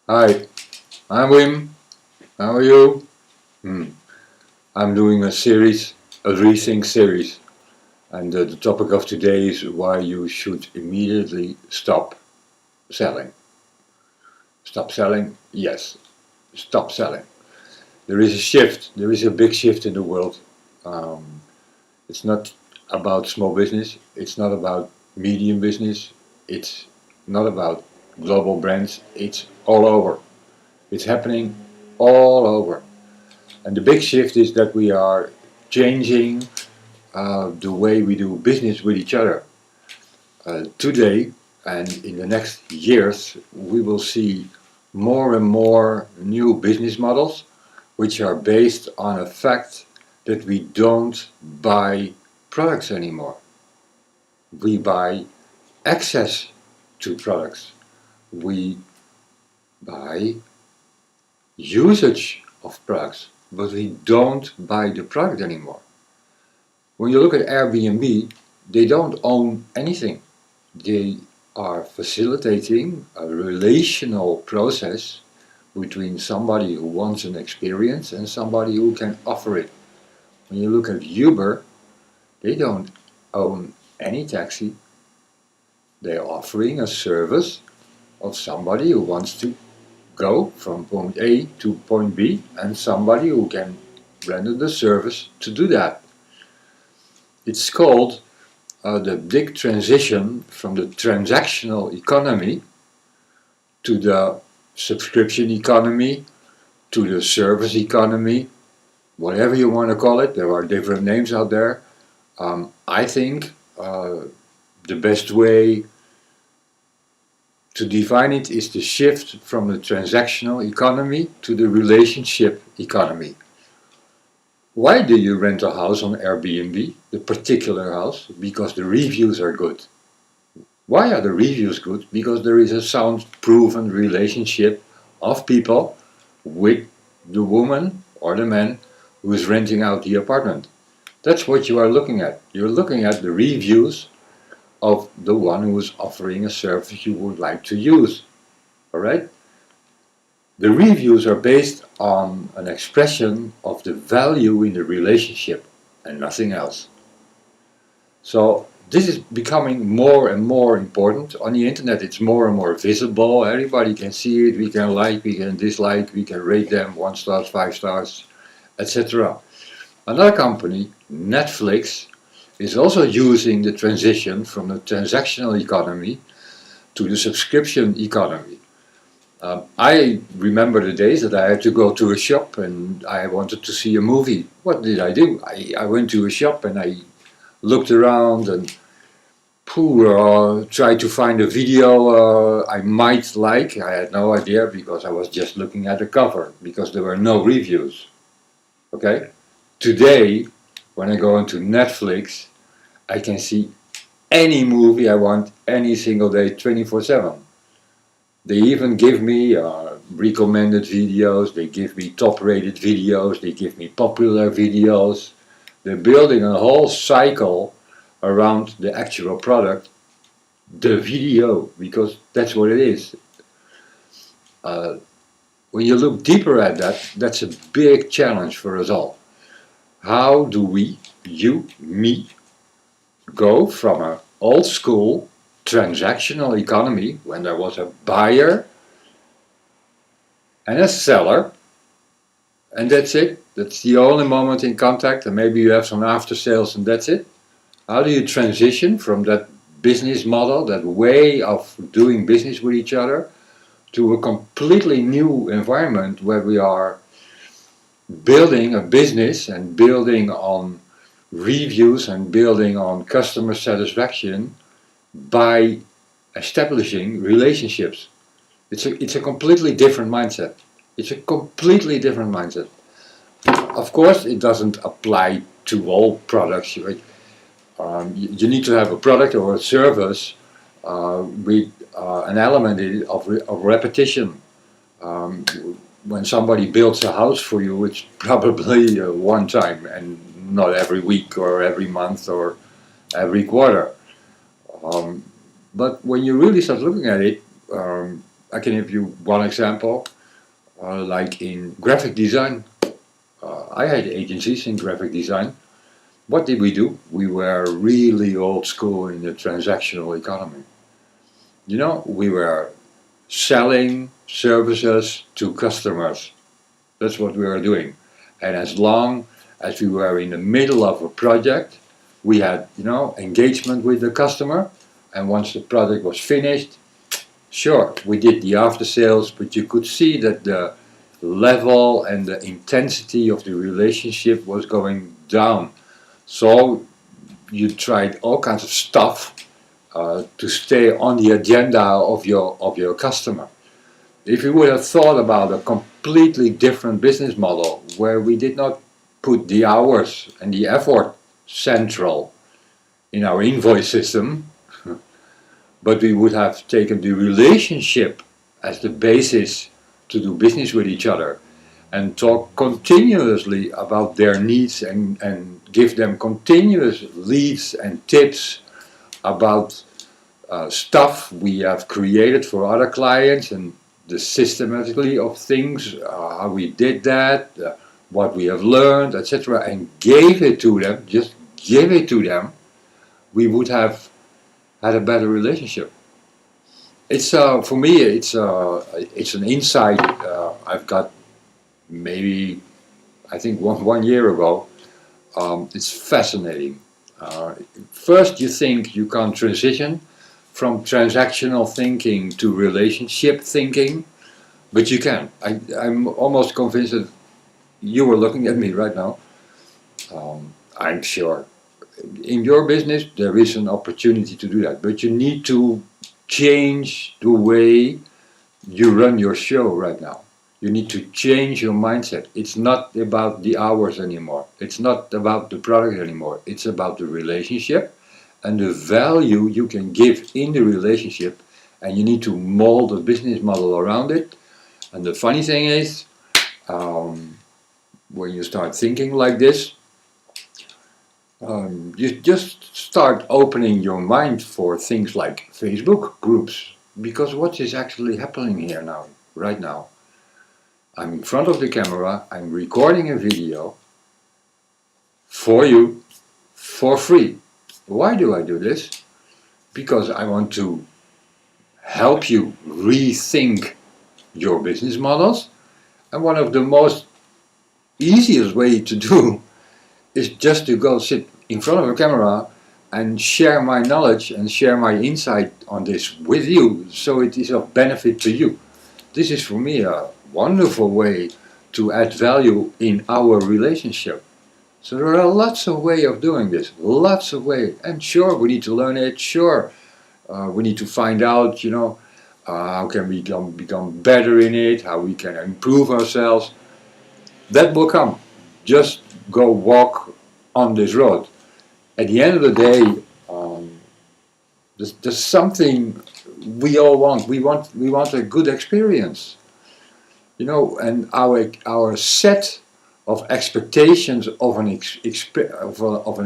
Hi, I'm Wim. How are you? Hmm. I'm doing a ReThink series, and the topic of today is why you should immediately stop selling. Stop selling? Yes, stop selling. There is a shift. There is a big shift in the world. Um, it's not about small business. It's not about medium business. It's not about global brands. It's all over. It's happening all over. And the big shift is that we are changing the way we do business with each other. Today and in the next years, we will see more and more new business models which are based on a fact that we don't buy products anymore. We buy access to products. We buy usage of products, but we don't buy the product anymore. When you look at Airbnb, they don't own anything. They are facilitating a relational process between somebody who wants an experience and somebody who can offer it. When you look at Uber, they don't own any taxi. They're offering a service of somebody who wants to go from point A to point B and somebody who can render the service to do that. It's called the big transition from the transactional economy to the subscription economy to the service economy, whatever you want to call it. There are different names out there. I think the best way to define it is the shift from the transactional economy to the relationship economy. Why do you rent a house on Airbnb, the particular house? Because the reviews are good. Why are the reviews good? Because there is a sound proven relationship of people with the woman or the man who is renting out the apartment. That's what you are looking at. You're looking at the reviews of the one who is offering a service you would like to use. Alright? The reviews are based on an expression of the value in the relationship and nothing else. So this is becoming more and more important. On the internet it's more and more visible. Everybody can see it. We can like, we can dislike, we can rate them 1 star, 5 stars, etc. Another company, Netflix, is also using the transition from the transactional economy to the subscription economy. I remember the days that I had to go to a shop and I wanted to see a movie. What did I do? I went to a shop and I looked around and tried to find a video I might like. I had no idea because I was just looking at the cover because there were no reviews. Okay? Today, when I go into Netflix, I can see any movie I want any single day 24/7. They even give me recommended videos, they give me top rated videos, they give me popular videos. They're building a whole cycle around the actual product, the video, because that's what it is. When you look deeper at that, that's a big challenge for us all. How do we, you, me, go from an old school transactional economy when there was a buyer and a seller, and that's it. That's the only moment in contact, and maybe you have some after sales, and that's it. How do you transition from that business model, that way of doing business with each other, to a completely new environment where we are building a business and building on reviews and building on customer satisfaction by establishing relationships? It's a completely different mindset. It's a completely different mindset. Of course, it doesn't apply to all products. You need to have a product or a service with an element of repetition. Um, when somebody builds a house for you, it's probably one time and not every week or every month or every quarter. Um, but when you really start looking at it, I can give you one example, like in graphic design. I had agencies in graphic design. What did we do? We were really old school in the transactional economy. You know, we were selling services to customers. That's what we were doing. And as long as we were in the middle of a project, we had, engagement with the customer. And once the project was finished, sure, we did the after sales, but you could see that the level and the intensity of the relationship was going down. So you tried all kinds of stuff to stay on the agenda of your customer. If we would have thought about a completely different business model where we did not put the hours and the effort central in our invoice system, but we would have taken the relationship as the basis to do business with each other and talk continuously about their needs and give them continuous leads and tips about stuff we have created for other clients and the systematically of things, how we did that, what we have learned, etc., and gave it to them, just give it to them, we would have had a better relationship. It's for me, it's an insight I've got maybe I think one year ago. It's fascinating. First, you think you can transition from transactional thinking to relationship thinking, but you can. I'm almost convinced that you were looking at me right now. I'm sure in your business there is an opportunity to do that, but you need to change the way you run your show right now. You need to change your mindset. It's not about the hours anymore. It's not about the product anymore. It's about the relationship and the value you can give in the relationship, and you need to mold a business model around it. And the funny thing is, when you start thinking like this, you just start opening your mind for things like Facebook groups, because what is actually happening here now, right now? I'm in front of the camera, I'm recording a video for you for free. Why do I do this? Because I want to help you rethink your business models, and one of the most easiest way to do is just to go sit in front of a camera and share my knowledge and share my insight on this with you, so it is of benefit to you. This is for me a wonderful way to add value in our relationship. So there are lots of ways of doing this, lots of ways. And sure, we need to learn it. Sure, we need to find out, how can we become better in it, how we can improve ourselves. That will come. Just go walk on this road. At the end of the day, there's something we all want. We want a good experience. And our set of expectations of an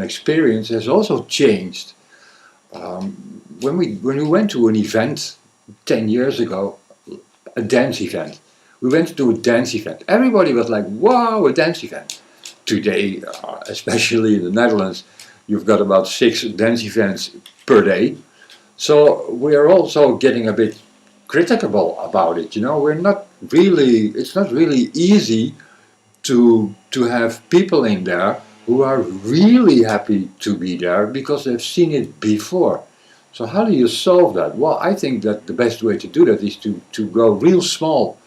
experience has also changed. When we went to an event 10 years ago, a dance event, we went to a dance event. Everybody was like, "Wow, a dance event!" Today, especially in the Netherlands, you've got about 6 dance events per day. So we are also getting a bit critical about it. It's not really easy to have people in there who are really happy to be there because they've seen it before. So how do you solve that? Well, I think that the best way to do that is to go real small.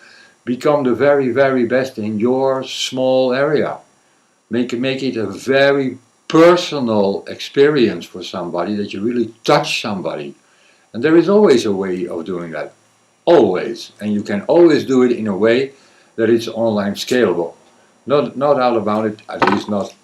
Become the very, very best in your small area. Make it a very personal experience for somebody, that you really touch somebody. And there is always a way of doing that. Always. And you can always do it in a way that it's online scalable. Not out about it, at least not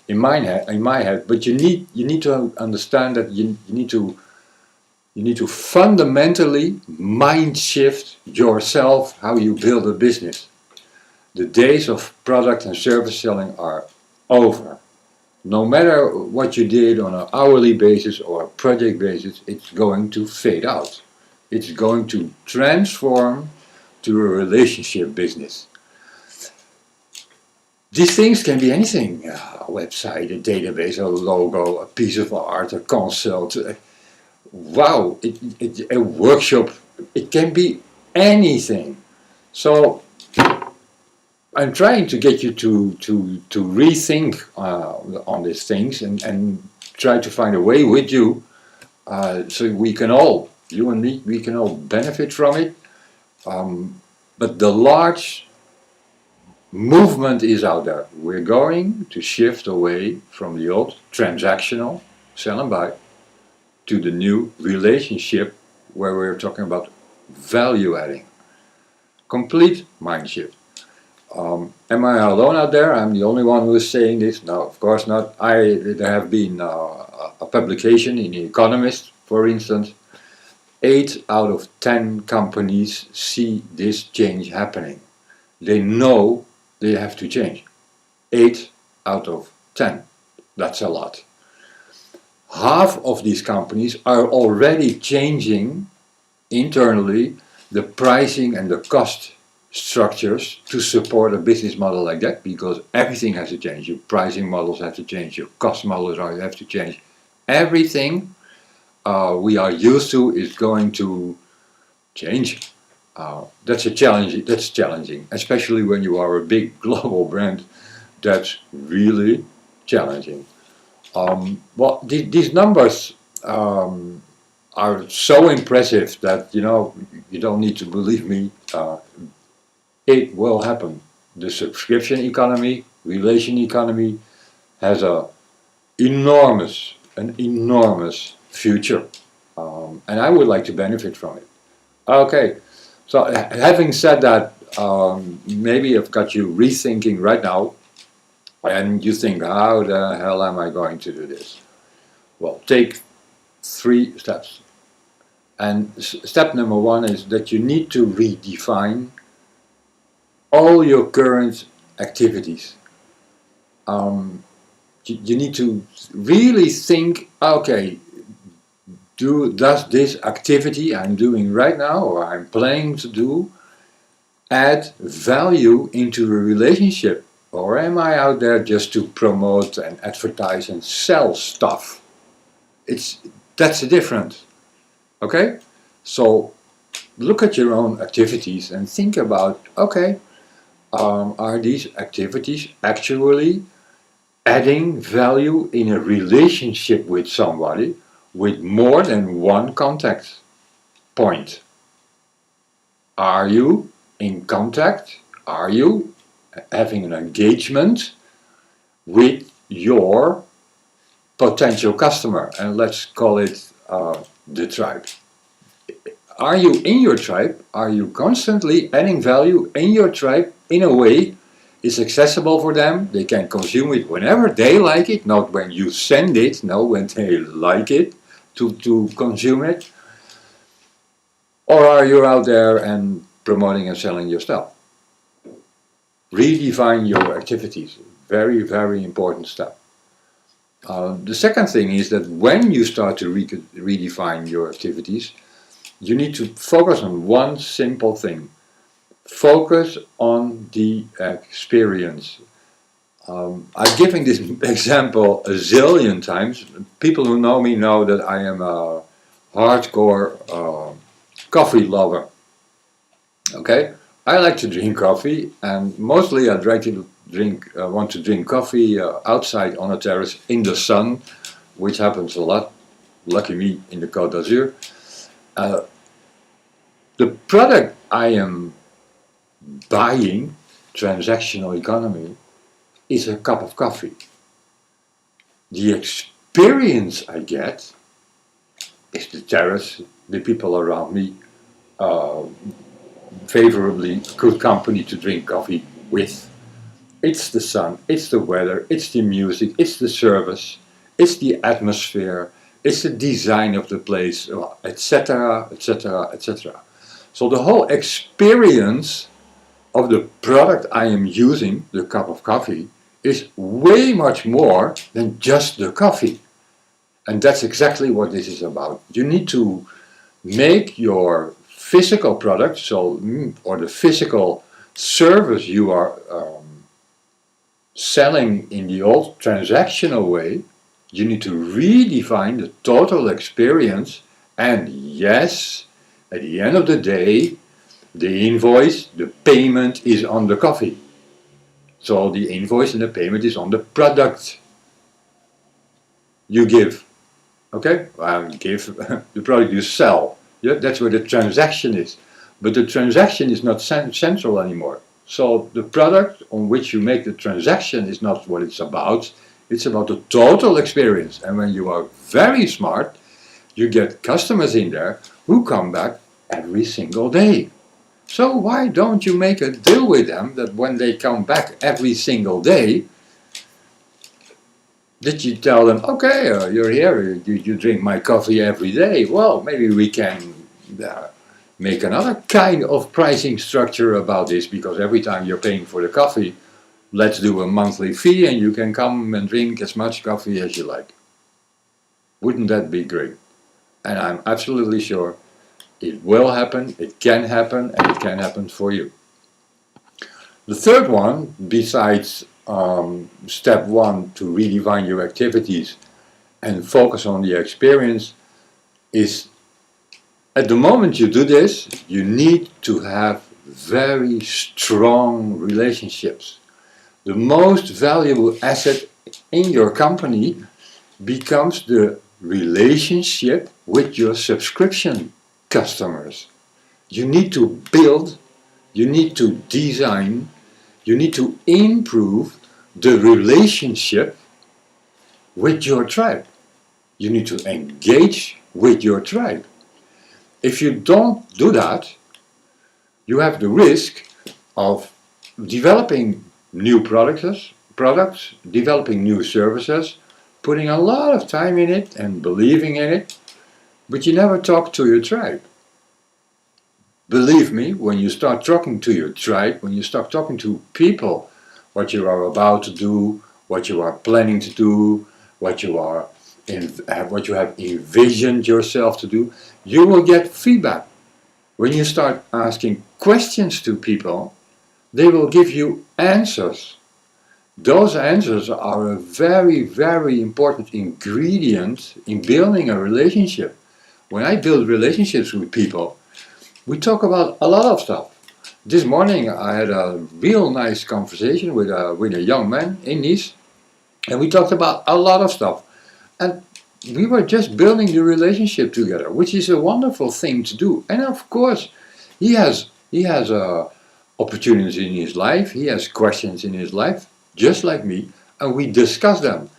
in my head. But you need to understand that you need to fundamentally mind shift yourself how you build a business. The days of product and service selling are over. No matter what you did on an hourly basis or a project basis, it's going to fade out. It's going to transform to a relationship business. These things can be anything, a website, a database, a logo, a piece of art, a consult, wow, a workshop, it can be anything. So I'm trying to get you to rethink on these things and try to find a way with you so we can all, you and me, we can all benefit from it. But the large movement is out there. We're going to shift away from the old transactional sell and buy to the new relationship where we're talking about value adding. Complete mind shift. Am I alone out there? I'm the only one who is saying this? No, of course not. There have been a publication in The Economist, for instance. 8 out of 10 companies see this change happening. They know they have to change. 8 out of 10. That's a lot. Half of these companies are already changing internally the pricing and the cost structures to support a business model like that, because everything has to change. Your pricing models have to change, your cost models have to change. Everything we are used to is going to change. That's a challenge. That's challenging, especially when you are a big global brand. That's really challenging. Well, these numbers are so impressive that you don't need to believe me. It will happen. The subscription economy, relation economy, has an enormous future, and I would like to benefit from it. Okay, so having said that, maybe I've got you rethinking right now, and you think, how the hell am I going to do this? Well, take 3 steps. And step number 1 is that you need to redefine all your current activities. You need to really think, okay, does this activity I'm doing right now or I'm planning to do add value into a relationship? Or am I out there just to promote and advertise and sell stuff? That's the difference. Okay? So look at your own activities and think about, okay, are these activities actually adding value in a relationship with somebody with more than one contact point? Are you in contact? Are you having an engagement with your potential customer? And let's call it the tribe. Are you in your tribe? Are you constantly adding value in your tribe in a way it's accessible for them? They can consume it whenever they like it, not when you send it, no, when they like it to consume it. Or are you out there and promoting and selling your stuff? Redefine your activities. Very, very important step. The second thing is that when you start to redefine your activities, you need to focus on one simple thing. Focus on the experience. I've given this example a zillion times. People who know me know that I am a hardcore coffee lover. Okay, I like to drink coffee, and mostly I want to drink coffee outside on a terrace in the sun, which happens a lot. Lucky me in the Côte d'Azur. The product I am buying, transactional economy, is a cup of coffee. The experience I get is the terrace, the people around me, favorably good company to drink coffee with. It's the sun, it's the weather, it's the music, it's the service, it's the atmosphere, it's the design of the place, etc., etc., etc. So the whole experience of the product I am using, the cup of coffee, is way much more than just the coffee. And that's exactly what this is about. You need to make your physical product, or the physical service you are selling in the old transactional way, you need to redefine the total experience. And yes, at the end of the day, the invoice, the payment is on the coffee. So the invoice and the payment is on the product you give. Okay? Give the product you sell. Yeah, that's where the transaction is. But the transaction is not central anymore. So the product on which you make the transaction is not what it's about. It's about the total experience. And when you are very smart, you get customers in there who come back every single day. So why don't you make a deal with them that when they come back every single day, that you tell them, okay, you're here, you drink my coffee every day. Well, maybe we can make another kind of pricing structure about this, because every time you're paying for the coffee, let's do a monthly fee and you can come and drink as much coffee as you like. Wouldn't that be great? And I'm absolutely sure it will happen, it can happen, and it can happen for you. The third one, besides step one, to redefine your activities and focus on the experience, is at the moment you do this, you need to have very strong relationships. The most valuable asset in your company becomes the relationship with your subscription customers. You need to build, you need to design, you need to improve the relationship with your tribe. You need to engage with your tribe. If you don't do that, you have the risk of developing new products, developing new services, putting a lot of time in it and believing in it, but you never talk to your tribe. Believe me, when you start talking to your tribe, when you start talking to people, what you are about to do, what you are planning to do, what you have envisioned yourself to do, you will get feedback. When you start asking questions to people, they will give you answers. Those answers are a very, very important ingredient in building a relationship. When I build relationships with people, we talk about a lot of stuff. This morning I had a real nice conversation with a young man in Nice, and we talked about a lot of stuff. And we were just building the relationship together, which is a wonderful thing to do. And of course, he has opportunities in his life, he has questions in his life, just like me, and we discuss them.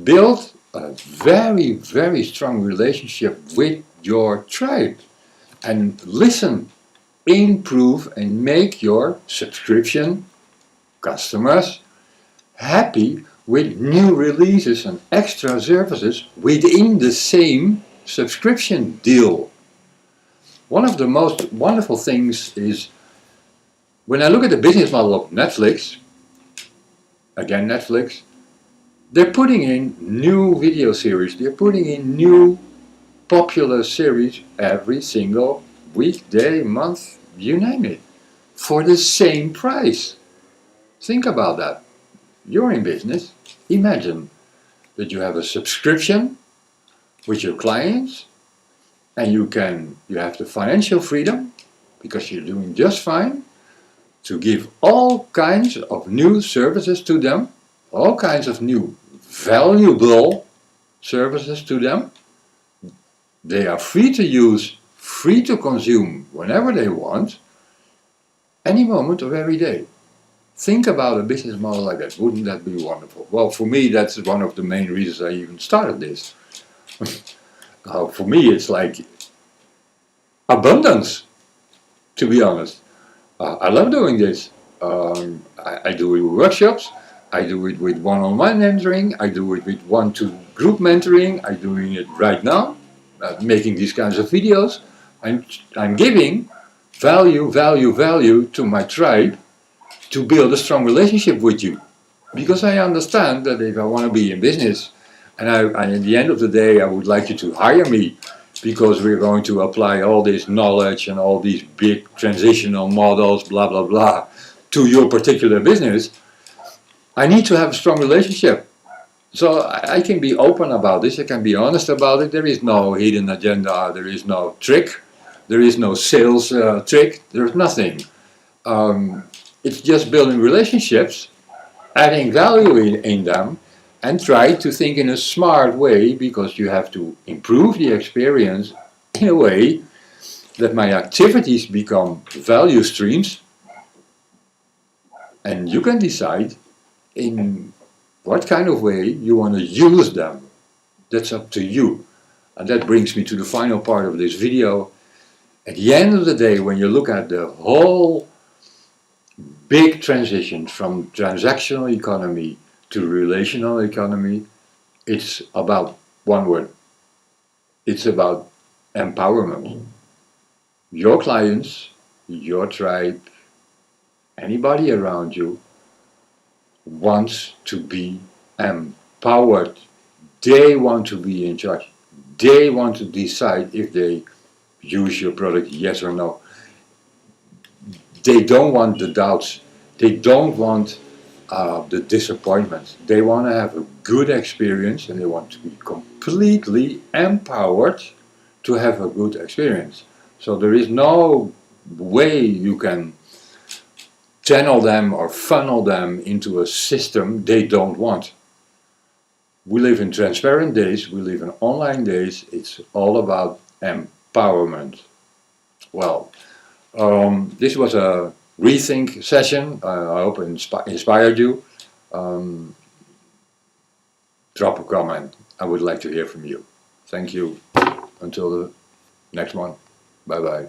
Build a very, very strong relationship with your tribe, and listen, improve, and make your subscription customers happy with new releases and extra services within the same subscription deal. One of the most wonderful things is, when I look at the business model of Netflix, again Netflix, they're putting in new video series, they're putting in new popular series every single week, day, month, you name it, for the same price. Think about that. You're in business. Imagine that you have a subscription with your clients, and you have the financial freedom, because you're doing just fine, to give all kinds of new services to them, all kinds of new valuable services to them. They are free to use, free to consume whenever they want, any moment of every day. Think about a business model like that. Wouldn't that be wonderful? Well, for me, that's one of the main reasons I even started this. For me, it's like abundance, to be honest. I love doing this. I do it with workshops, I do it with one-on-one mentoring, I do it with one-to group mentoring, I'm doing it right now, making these kinds of videos. I'm giving value to my tribe to build a strong relationship with you. Because I understand that if I want to be in business, and at the end of the day I would like you to hire me because we're going to apply all this knowledge and all these big transitional models, blah, blah, blah, to your particular business. I need to have a strong relationship. So I can be open about this, I can be honest about it. There is no hidden agenda, there is no trick, there is no sales trick, there's nothing. It's just building relationships, adding value in them, and try to think in a smart way, because you have to improve the experience in a way that my activities become value streams, and you can decide in what kind of way you want to use them. That's up to you. And that brings me to the final part of this video. At the end of the day, when you look at the whole big transition from transactional economy to relational economy, it's about one word. It's about empowerment. Your clients, your tribe, anybody around you wants to be empowered. They want to be in charge. They want to decide if they use your product, yes or no. They don't want the doubts. They don't want the disappointments. They want to have a good experience, and they want to be completely empowered to have a good experience. So there is no way you can channel them or funnel them into a system they don't want. We live in transparent days, we live in online days, it's all about empowerment. Well, this was a ReThink session. I hope it inspired you. Drop a comment. I would like to hear from you. Thank you. Until the next one. Bye bye.